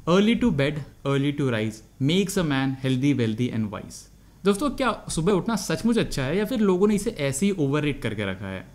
Early to bed early to rise makes a man healthy wealthy and wise. दोस्तों, क्या सुबह उठना सचमुच अच्छा है या फिर लोगों ने इसे ऐसे ही ओवररेट करके रखा है?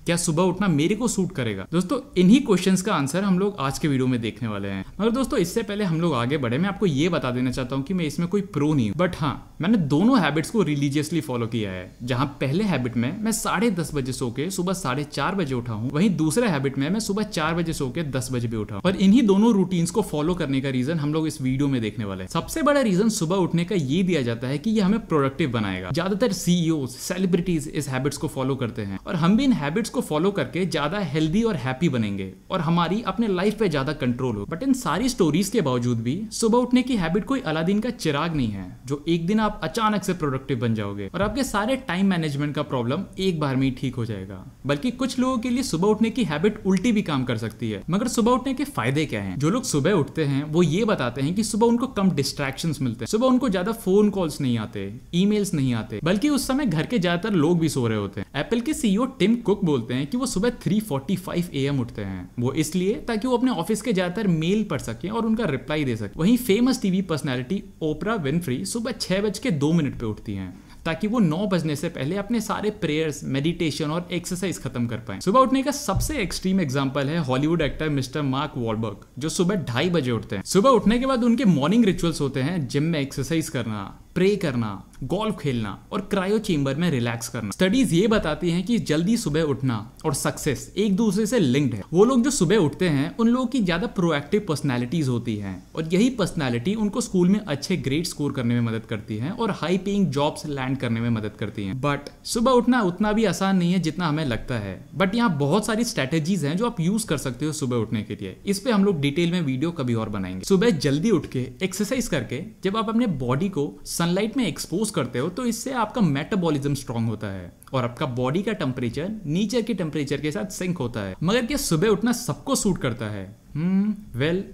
क्या सुबह उठना मेरे को सूट करेगा? दोस्तों, इन्हीं क्वेश्चंस का आंसर हम लोग आज के वीडियो में देखने वाले हैं। मगर दोस्तों, इससे पहले हम लोग आगे बढ़े, मैं आपको ये बता देना चाहता हूँ कि मैं इसमें कोई प्रो नहीं हूँ, बट हाँ, मैंने दोनों हैबिट्स को रिलीजियसली फॉलो किया है। जहां पहले हैबिट में मैं 10:30 बजे सो के सुबह 4:30 बजे उठा हूँ, वहीं दूसरे हैबिट में मैं सुबह 4 बजे सो के 10 बजे भी उठा हूँ। और इन्हीं दोनों रूटीन्स को फॉलो करने का रीजन हम लोग इस वीडियो में देखने वाले हैं। सबसे बड़ा रीजन सुबह उठने का ये दिया जाता है कि ये हमें प्रोडक्टिव बनाएगा। ज्यादातर सीईओ सेलिब्रिटीज इस हैबिट्स को फॉलो करते हैं और हम भी इन हैबिट्स को फॉलो करके ज्यादा हेल्दी और हैप्पी बनेंगे और हमारी अपने लाइफ पे ज्यादा कंट्रोल हो। बट इन सारी स्टोरीज के बावजूद भी सुबह उठने की हैबिट कोई अलादीन का चिराग नहीं है जो एक दिन आप अचानक से प्रोडक्टिव बन जाओगे और आपके सारे टाइम मैनेजमेंट का प्रॉब्लम एक बार में ही ठीक हो जाएगा। बल्कि कुछ लोगों के लिए सुबह उठने की हैबिट उल्टी भी काम कर सकती है। मगर सुबह उठने के फायदे क्या हैं? जो लोग सुबह उठते हैं वो ये बताते हैं कि सुबह उनको कम डिस्ट्रैक्शंस मिलते हैं, सुबह उनको ज्यादा फोन कॉल्स नहीं आते, ईमेल्स नहीं आते, बल्कि उस समय घर के ज्यादातर लोग भी सो रहे होते हैं। एप्पल के सीईओ टिम कुक बोलते हैं कि वो सुबह 3:45 AM उठते हैं। वो इसलिए ताकि वो अपने ऑफिस के ज्यादातर मेल पढ़ सके और उनका रिप्लाई दे सके। वहीं फेमस टीवी पर्सनैलिटी ओपरा विनफ्री सुबह 6:02 पे उठती हैं ताकि वो 9 बजने से पहले अपने सारे प्रेयर्स, मेडिटेशन और एक्सरसाइज खत्म कर पाए। सुबह उठने का सबसे एक्सट्रीम एग्जांपल है Hollywood actor mister mark Wahlberg, जो सुबह 2:30 बजे उठते हैं। सुबह उठने के बाद उनके मॉर्निंग रिचुअल्स होते हैं जिम में एक्सरसाइज करना, प्रे करना, गोल्फ खेलना और क्रायो चेंबर में रिलैक्स करना। स्टडीज ये बताती हैं कि जल्दी सुबह उठना और सक्सेस एक दूसरे से लिंक्ड है। वो लोग जो सुबह उठते हैं उन लोगों की ज्यादा प्रोएक्टिव पर्सनैलिटीज होती हैं और यही पर्सनैलिटी उनको स्कूल में अच्छे ग्रेड स्कोर करने में मदद करती है और हाई पेइंग जॉब्स लैंड करने में मदद करती हैं। बट सुबह उठना उतना भी आसान नहीं है जितना हमें लगता है। बट यहाँ बहुत सारी स्ट्रेटेजीज हैं जो आप यूज कर सकते हो सुबह उठने के लिए। इस पे हम लोग डिटेल में वीडियो कभी और बनाएंगे। सुबह जल्दी उठ के एक्सरसाइज करके जब आप अपने बॉडी को सनलाइट में एक्सपोज करते हो तो इससे आपका मेटाबॉलिज्म स्ट्रांग होता है और आपका बॉडी का टेम्परेचर नेचर के टेम्परेचर के साथ सिंक होता है। मगर क्या सुबह उठना सबको सूट करता है?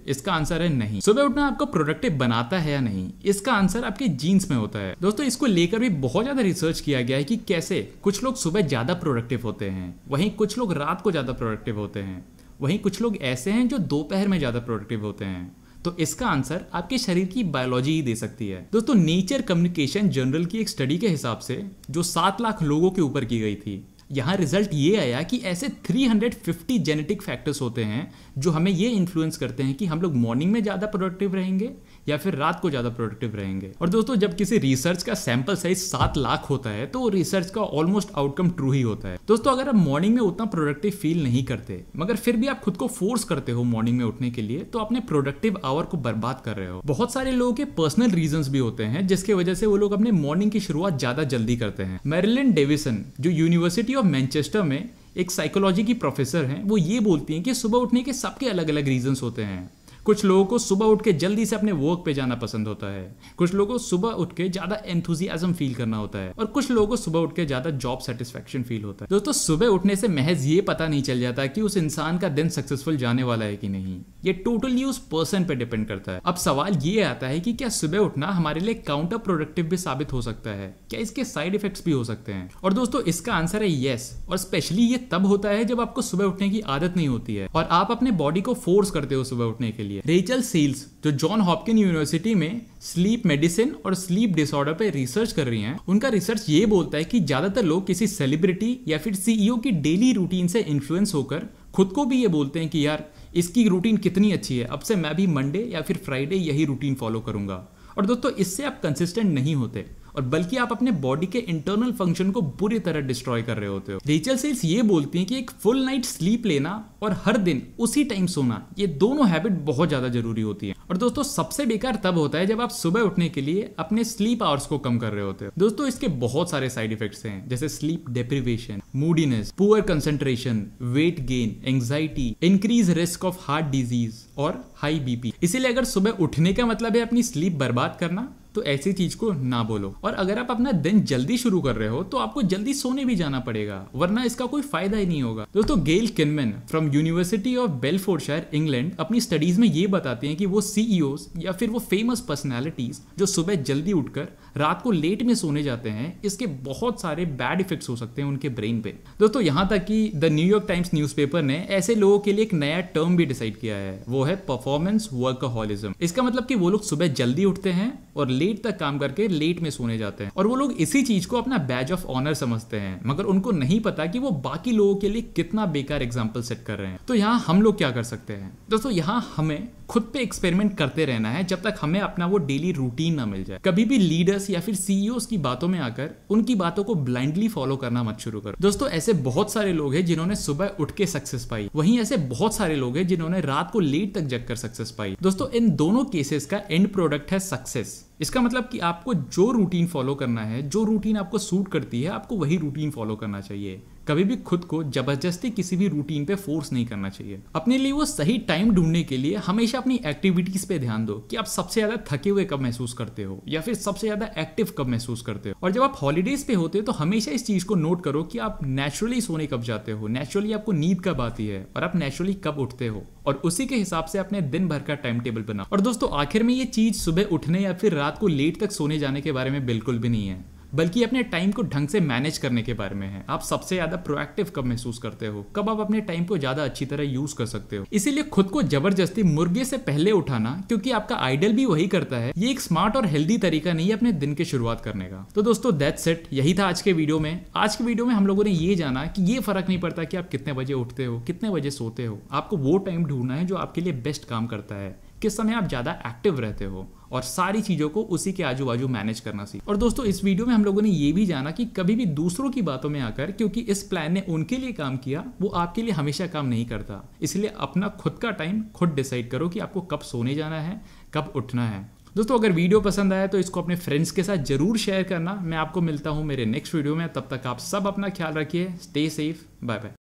इसका आंसर है नहीं। सुबह उठना आपको प्रोडक्टिव बनाता है या नहीं, इसका आंसर आपके जीन्स में होता है। दोस्तों, इसको लेकर भी बहुत ज्यादा रिसर्च किया गया है कि कैसे कुछ लोग सुबह ज्यादा प्रोडक्टिव होते हैं, वहीं कुछ लोग रात को ज्यादा प्रोडक्टिव होते हैं, वहीं कुछ लोग ऐसे हैं जो दोपहर में ज्यादा प्रोडक्टिव होते हैं। तो इसका आंसर आपके शरीर की बायोलॉजी ही दे सकती है। दोस्तों, नेचर कम्युनिकेशन जर्नल की एक स्टडी के हिसाब से जो 7 लाख लोगों के ऊपर की गई थी, यहाँ रिजल्ट ये आया कि ऐसे 350 जेनेटिक फैक्टर्स होते हैं जो हमें ये इन्फ्लुएंस करते हैं कि हम लोग मॉर्निंग में ज्यादा प्रोडक्टिव रहेंगे या फिर रात को ज्यादा प्रोडक्टिव रहेंगे। और दोस्तों, जब किसी रिसर्च का सैंपल साइज 7 लाख होता है तो रिसर्च का ऑलमोस्ट आउटकम ट्रू ही होता है। दोस्तों, अगर आप मॉर्निंग में उतना प्रोडक्टिव फील नहीं करते मगर फिर भी आप खुद को फोर्स करते हो मॉर्निंग में उठने के लिए, तो अपने प्रोडक्टिव आवर को बर्बाद कर रहे हो। बहुत सारे लोगों के पर्सनल रीजंस भी होते हैं जिसकी वजह से वो लोग अपने मॉर्निंग की शुरुआत ज्यादा जल्दी करते हैं। मैरिलन डेविसन, जो यूनिवर्सिटी ऑफ मैनचेस्टर में एक साइकोलॉजी की प्रोफेसर हैं, वो ये बोलती हैं कि सुबह उठने के सबके अलग अलग रीजंस होते हैं। कुछ लोगों को सुबह उठ के जल्दी से अपने वर्क पे जाना पसंद होता है, कुछ लोगों को सुबह उठ के ज्यादा एंथुजियाज्म फील करना होता है और कुछ लोगों को सुबह उठ के ज्यादा जॉब सेटिस्फेक्शन फील होता है। दोस्तों, सुबह उठने से महज ये पता नहीं चल जाता कि उस इंसान का दिन सक्सेसफुल जाने वाला है कि नहीं। ये टोटली उस पर्सन पे डिपेंड करता है। अब सवाल ये आता है कि क्या सुबह उठना हमारे लिए काउंटर प्रोडक्टिव भी साबित हो सकता है? क्या इसके साइड इफेक्ट्स भी हो सकते हैं? और दोस्तों, इसका आंसर है यस। और स्पेशली ये तब होता है जब आपको सुबह उठने की आदत नहीं होती है और आप अपने बॉडी को फोर्स करते हो सुबह उठने के लिए। रेचल सील्स, जो जॉन हॉपकिन यूनिवर्सिटी में स्लीप मेडिसिन और स्लीप डिसऑर्डर पे रिसर्च कर रही हैं, उनका रिसर्च ये बोलता है कि ज्यादातर लोग किसी सेलिब्रिटी या फिर सीईओ की डेली रूटीन से इन्फ्लुएंस होकर खुद को भी ये बोलते हैं कि यार इसकी रूटीन कितनी अच्छी है, अब से मैं भी मंडे या फिर फ्राइडे यही रूटीन फॉलो करूंगा। और दोस्तों, इससे आप कंसिस्टेंट नहीं होते और बल्कि आप अपने बॉडी के इंटरनल फंक्शन को बुरी तरह डिस्ट्रॉय कर रहे होते हो। रेचल सील्स ये बोलती हैं कि एक फुल नाइट स्लीप लेना और हर दिन उसी टाइम सोना, ये दोनों हैबिट बहुत ज्यादा जरूरी होती है। और दोस्तों, सबसे बेकार तब होता है जब आप सुबह उठने के लिए अपने स्लीप आवर्स को कम कर रहे होते हो। दोस्तों, इसके बहुत सारे साइड इफेक्ट्स हैं, जैसे sleep deprivation, मूडीनेस, poor concentration, weight gain, anxiety, increase risk of heart disease और हाई बीपी। इसीलिए अगर सुबह उठने का मतलब है अपनी स्लीप बर्बाद करना तो ऐसी चीज को ना बोलो। और अगर आप अपना दिन जल्दी शुरू कर रहे हो तो आपको जल्दी सोने भी जाना पड़ेगा, वरना इसका कोई फायदा ही नहीं होगा। दोस्तों गेल किनमैन फ्रॉम यूनिवर्सिटी ऑफ बेलफोर्डशायर इंग्लैंड अपनी स्टडीज में ये बताते हैं कि वो सीईओज या फिर वो फेमस पर्सनैलिटीज जो सुबह जल्दी उठकर रात को लेट में सोने जाते हैं, इसके बहुत सारे बैड इफेक्ट्स हो सकते हैं उनके ब्रेन पे। दोस्तों यहाँ तक कि द न्यूयॉर्क टाइम्स न्यूज़पेपर ने ऐसे लोगों के लिए एक नया टर्म भी डिसाइड किया है, वो है परफॉर्मेंस वर्कहोलिज्म। इसका मतलब कि वो लोग सुबह जल्दी उठते हैं और लेट तक काम करके लेट में सोने जाते हैं, और वो लोग इसी चीज को अपना बैज ऑफ ऑनर समझते हैं, मगर उनको नहीं पता कि वो बाकी लोगों के लिए कितना बेकार एग्जाम्पल सेट कर रहे हैं। तो यहाँ हम लोग क्या कर सकते हैं दोस्तों, यहाँ हमें खुद पे एक्सपेरिमेंट करते रहना है जब तक हमें अपना वो डेली रूटीन ना मिल जाए। कभी भी लीडर्स या फिर सीईओज की बातों में आकर उनकी बातों को ब्लाइंडली फॉलो करना मत शुरू करो। दोस्तों ऐसे बहुत सारे लोग हैं जिन्होंने सुबह उठ के सक्सेस पाई, वहीं ऐसे बहुत सारे लोग हैं जिन्होंने रात को लेट तक जग कर सक्सेस पाई। दोस्तों इन दोनों केसेस का एंड प्रोडक्ट है सक्सेस। इसका मतलब कि आपको जो रूटीन फॉलो करना है, जो रूटीन आपको सूट करती है, आपको वही रूटीन फॉलो करना चाहिए। कभी भी खुद को जबरदस्ती किसी भी रूटीन पे फोर्स नहीं करना चाहिए। अपने लिए वो सही टाइम ढूंढने के लिए हमेशा अपनी एक्टिविटीज पे ध्यान दो कि आप सबसे ज्यादा थके हुए कब महसूस करते हो या फिर सबसे ज्यादा एक्टिव कब महसूस करते हो। और जब आप हॉलीडेज पे होते हो तो हमेशा इस चीज को नोट करो कि आप नेचुरली सोने कब जाते हो, नेचुरली आपको नींद कब आती है और आप नेचुरली कब उठते हो, और उसी के हिसाब से अपने दिन भर का टाइम टेबल बनाओ। और दोस्तों आखिर में ये चीज सुबह उठने या फिर रात को लेट तक सोने जाने के बारे में बिल्कुल भी नहीं है, बल्कि अपने टाइम को ढंग से मैनेज करने के बारे में है। आप सबसे ज्यादा प्रोएक्टिव कब महसूस करते हो, कब आप अपने टाइम को ज्यादा अच्छी तरह यूज कर सकते हो। इसीलिए खुद को जबरदस्ती मुर्गे से पहले उठाना, क्योंकि आपका आइडल भी वही करता है, ये एक स्मार्ट और हेल्दी तरीका नहीं है अपने दिन की शुरुआत करने का। तो दोस्तों दैट्स इट, यही था आज के वीडियो में। आज के वीडियो में हम लोगों ने ये जाना कि ये फर्क नहीं पड़ता कि आप कितने बजे उठते हो, कितने बजे सोते हो, आपको वो टाइम ढूंढना है जो आपके लिए बेस्ट काम करता है, किस समय आप ज्यादा एक्टिव रहते हो, और सारी चीजों को उसी के आजू बाजू मैनेज करना सीख। और दोस्तों इस वीडियो में हम लोगों ने ये भी जाना कि कभी भी दूसरों की बातों में आकर, क्योंकि इस प्लान ने उनके लिए काम किया, वो आपके लिए हमेशा काम नहीं करता। इसलिए अपना खुद का टाइम खुद डिसाइड करो कि आपको कब सोने जाना है, कब उठना है। दोस्तों अगर वीडियो पसंद आया तो इसको अपने फ्रेंड्स के साथ जरूर शेयर करना। मैं आपको मिलता हूं मेरे नेक्स्ट वीडियो में, तब तक आप सब अपना ख्याल रखिए, स्टे सेफ, बाय बाय।